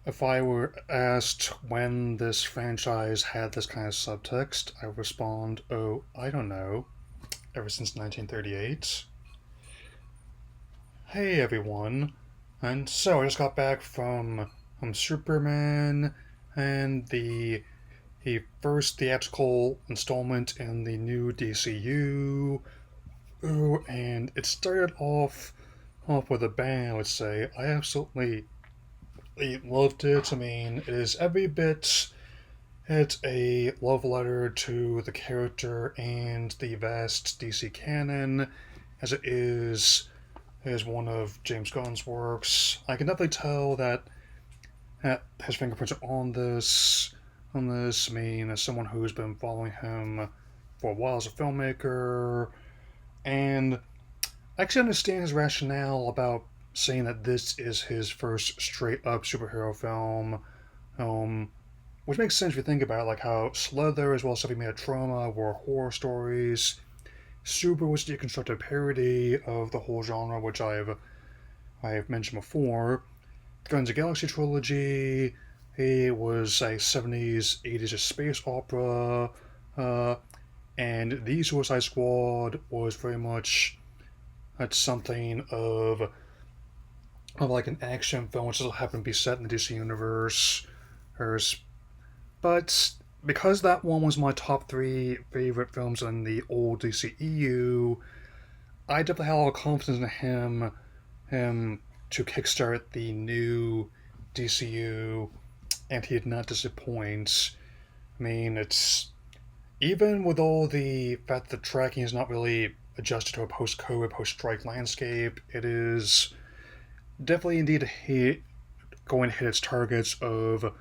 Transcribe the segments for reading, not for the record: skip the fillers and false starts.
If I were asked when this franchise had this kind of subtext, I would respond, oh, I don't know, ever since 1938. Hey everyone, and so I just got back from Superman and the first theatrical installment in the new DCU. Ooh, and it started off with a bang, I would say. I absolutely loved it. I mean, it is every bit it's a love letter to the character and the vast DC canon as it is one of James Gunn's works. I can definitely tell that his fingerprints are on this. I mean, as someone who's been following him for a while as a filmmaker, and I actually understand his rationale about saying that this is his first straight up superhero film. Um, which makes sense if you think about it, like how Slither, as well as Stuff He Made of Trauma, were horror stories. Super was a deconstructed parody of the whole genre, which I've mentioned before. The Guardians of the Galaxy trilogy, it was a 70s, 80s space opera, uh, and the Suicide Squad was very much something of like an action film, which just happened to be set in the DC universe. But because that one was my top three favorite films in the old DCEU, I definitely had a lot of confidence in him to kickstart the new DCU, and he did not disappoint. I mean, it's even with all the fact that the tracking is not really adjusted to a post-COVID, post-strike landscape, it is definitely indeed going to hit its targets of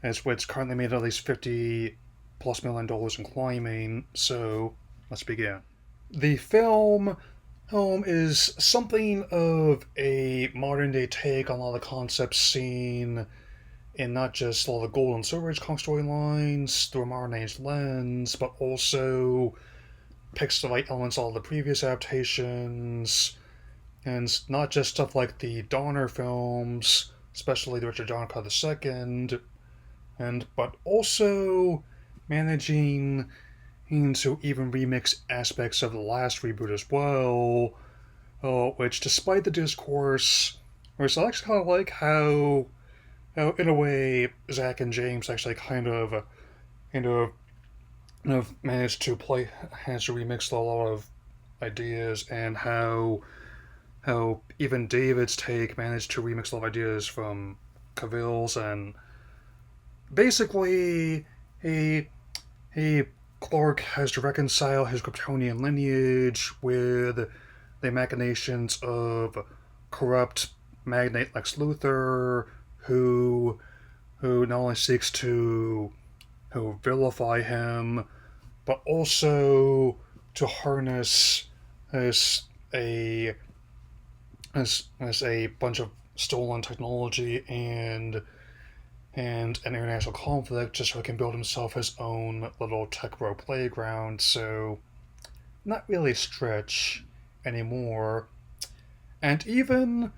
it's currently made at least $50+ million in climbing. So let's begin. The film is something of a modern day take on a lot of the concepts seen in not just all the gold and silver age storylines through a modern age lens, but also picks the right elements of all the previous adaptations, and not just stuff like the Donner films, especially the Richard Donner Cut II, and but also managing to even remix aspects of the last reboot as well, which, despite the discourse, was actually kind of like how, in a way, Zach and James actually kind of, managed to remix a lot of ideas, and how even David's take managed to remix a lot of ideas from Cavill's, and basically, he he Clark has to reconcile his Kryptonian lineage with the machinations of corrupt magnate Lex Luthor, who not only seeks to vilify him, but also to harness as a as a bunch of stolen technology and an international conflict just so he can build himself his own little tech bro playground. So, not really a stretch anymore. And even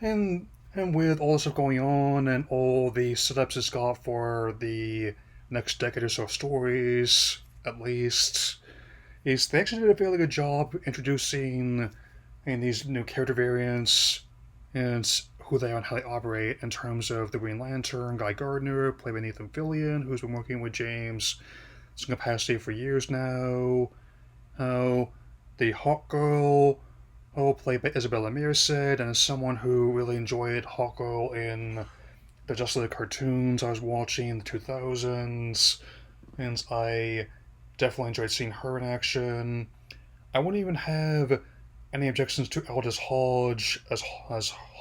and with all this stuff going on and all the setups it's got for the next decade or so of stories, at least, they actually did a fairly good job introducing these new character variants and who they are and how they operate in terms of the Green Lantern, Guy Gardner, played by Nathan Fillion, who's been working with James in some capacity for years now. Oh, the Hawk Girl, played by Isabella Mirced, and as someone who really enjoyed Hawk Girl in the Justice League cartoons I was watching in the 2000s, and I definitely enjoyed seeing her in action. I wouldn't even have any objections to Aldous Hodge as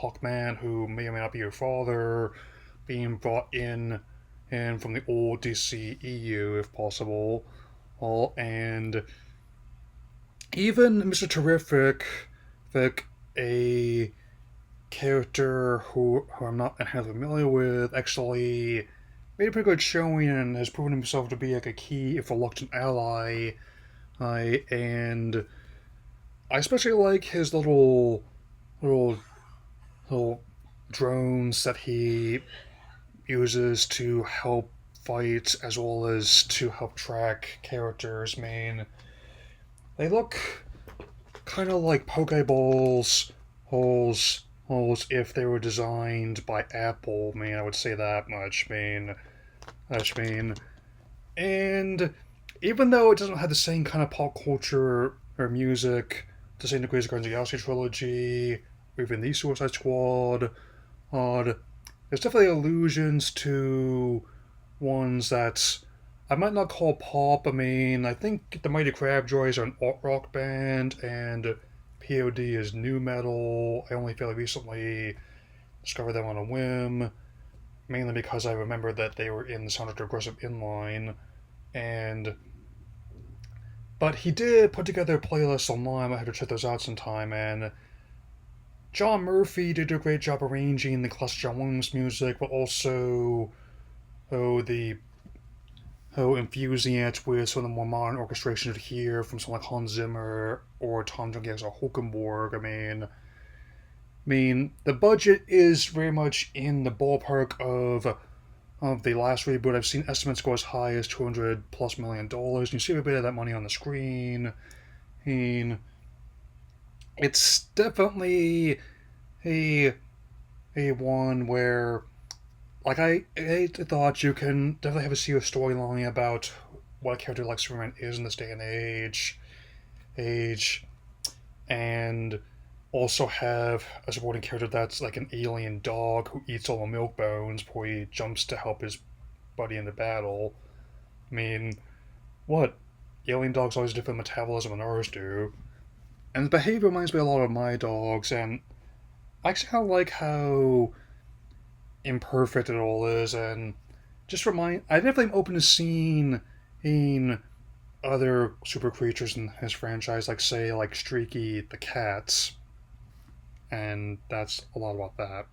Hawkman, who may or may not be your father, being brought in from the old DCEU if possible. And even Mr. Terrific, like a character who I'm not entirely familiar with, actually made a pretty good showing and has proven himself to be like a key, if reluctant, ally. And I especially like his little little drones that he uses to help fight as well as to help track characters. I mean, they look kind of like Pokeballs holes if they were designed by Apple. I mean, I would say that much. I mean, and even though it doesn't have the same kind of pop culture or music to the same degree as the Guardians of the Galaxy trilogy, or even the Suicide Squad, odd, there's definitely allusions to ones that I might not call pop. I mean, I think the Mighty Crab Joys are an alt rock band, and POD is new metal. I only fairly recently discovered them on a whim, mainly because I remembered that they were in the soundtrack to Aggressive Inline, and but he did put together playlists online. I had to check those out sometime, and John Murphy did a great job arranging the classic John Williams music, but also the infusing it with some of the more modern orchestration you'd hear from someone like Hans Zimmer or Tom Jones or Hulkenborg. I mean, the budget is very much in the ballpark of the last reboot. I've seen estimates go as high as $200+ million. You see a bit of that money on the screen. I mean, it's definitely a a one where I thought you can definitely have a serious storyline about what a character like Superman is in this day and age, and also have a supporting character that's like an alien dog who eats all the milk bones before he jumps to help his buddy into battle. I mean, what? Alien dogs always have different metabolism than ours do. And the behavior reminds me a lot of my dogs, and I actually kind of like how imperfect it all is, and I definitely am open to seeing in other super creatures in his franchise, like say like Streaky the cats, and that's a lot about that.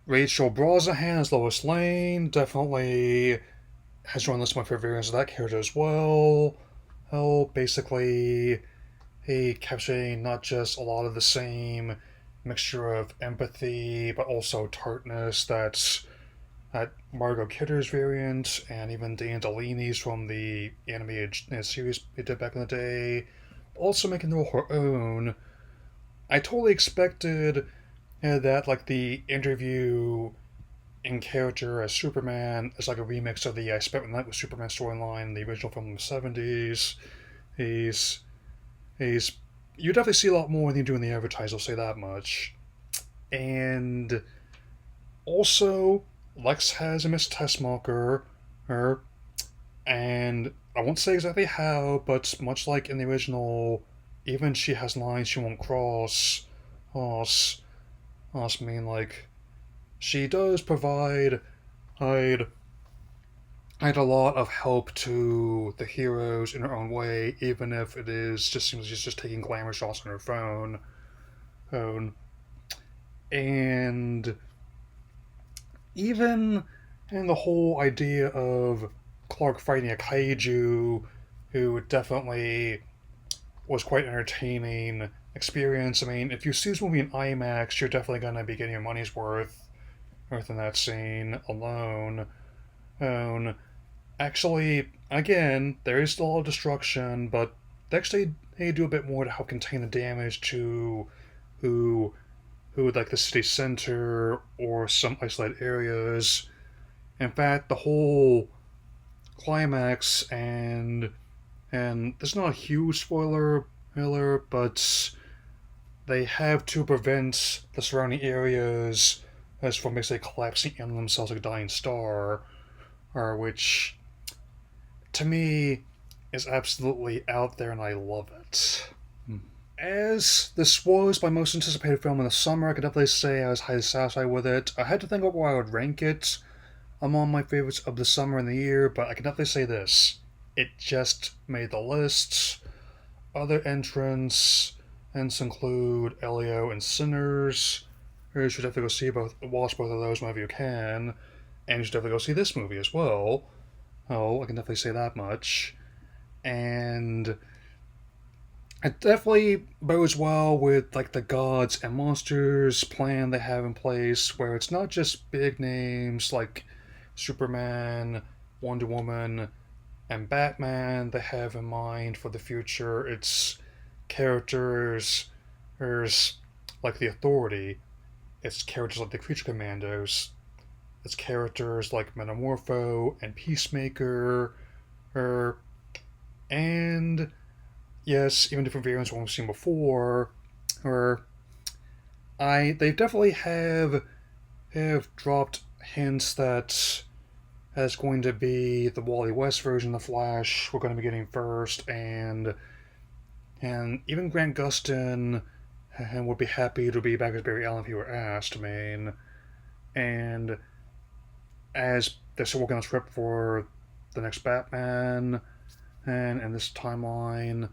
Rachel Brosnahan as Lois Lane definitely has joined the list of my favorite variants of that character as well. Basically, he capturing not just a lot of the same mixture of empathy, but also tartness that Margot Kidder's variant and even Dan Delaney's from the animated series they did back in the day, also making the role her own. I totally expected that like the interview in character as Superman is like a remix of the I Spent the Night with Superman storyline, the original from the 70s. He's he's you definitely see a lot more than you do in the advertise, I'll say that much. And also, Lex has a Miss Tessmacher, her, and I won't say exactly how, but much like in the original, even she has lines she won't cross. Us, us mean like she does provide I'd I'd a lot of help to the heroes in her own way, even if it is just seems she's just taking glamour shots on her phone, and even in the whole idea of Clark fighting a kaiju, who definitely was quite an entertaining experience. I mean, if you see this movie in IMAX, you're definitely going to be getting your money's worth in that scene alone. Um, Actually, again, there is still a lot of destruction, but they actually they do a bit more to help contain the damage to who who would like the city center or some isolated areas. In fact, the whole climax and this is not a huge spoiler, but they have to prevent the surrounding areas as from basically collapsing in themselves like a dying star, or which to me is absolutely out there and I love it. As this was my most anticipated film in the summer, I could definitely say I was highly satisfied with it. I had to think about where I would rank it among my favorites of the summer and the year, but I can definitely say this. It just made the list. Other entrants include Elio and Sinners. You should definitely watch both of those whenever you can, and you should definitely go see this movie as well. Oh, I can definitely say that much. And it definitely bodes well with like the gods and monsters plan they have in place, where it's not just big names like Superman, Wonder Woman, and Batman they have in mind for the future. It's characters, there's like the Authority. It's characters like the Creature Commandos. It's characters like Metamorpho and Peacemaker, er, and yes, even different variants of what we've seen before. Or they definitely have dropped hints that that's going to be the Wally West version of Flash we're going to be getting first, and even Grant Gustin would be happy to be back as Barry Allen if he were asked. I mean, and as they're still working on the script for the next Batman and this timeline,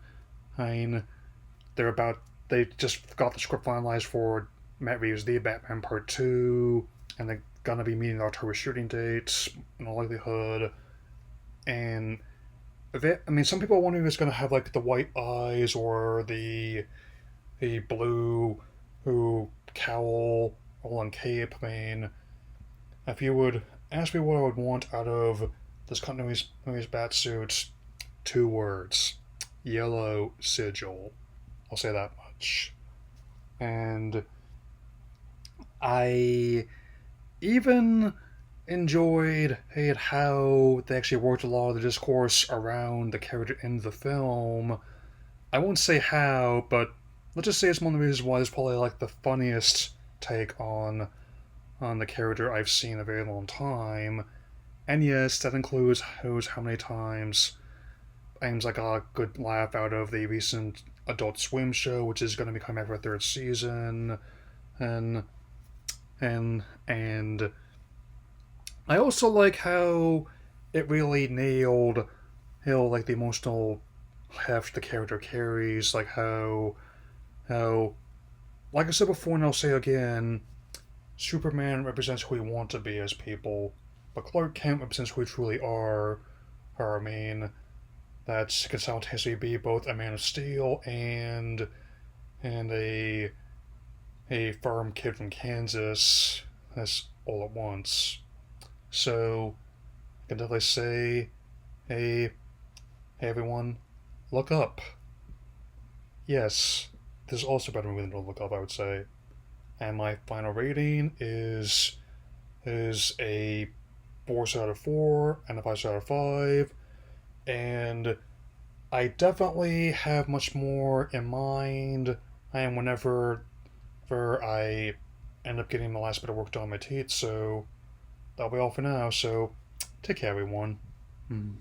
I mean, they just got the script finalized for Matt Reeves' The Batman Part 2, and they're gonna be meeting the October shooting dates in all likelihood. And I mean, some people are wondering if it's gonna have like the white eyes or the blue who cowl all on cape. I mean, if you would ask me what I would want out of this continuity's bat suit, two words: yellow sigil. I'll say that much. And I even enjoyed how they actually worked a lot of the discourse around the character in the film. I won't say how, but let's just say it's one of the reasons why it's probably like the funniest take on the character I've seen in a very long time. And yes, that includes how many times I got a good laugh out of the recent Adult Swim show, which is going to be coming back for a third season, and and I also like how it really nailed like the emotional heft the character carries, like how like I said before and I'll say again, Superman represents who we want to be as people, but Clark Kent represents who we truly are. I mean, that can simultaneously be both a man of steel and a farm kid from Kansas. That's all at once. So I can definitely say, hey, hey everyone, look up. Yes, this is also a better movie than Don't Look Up, I would say. And my final rating is a 4 out of 4 and a 5 out of 5. And I definitely have much more in mind. And whenever I end up getting the last bit of work done on my teeth, so that'll be all for now. So take care, everyone. Mm.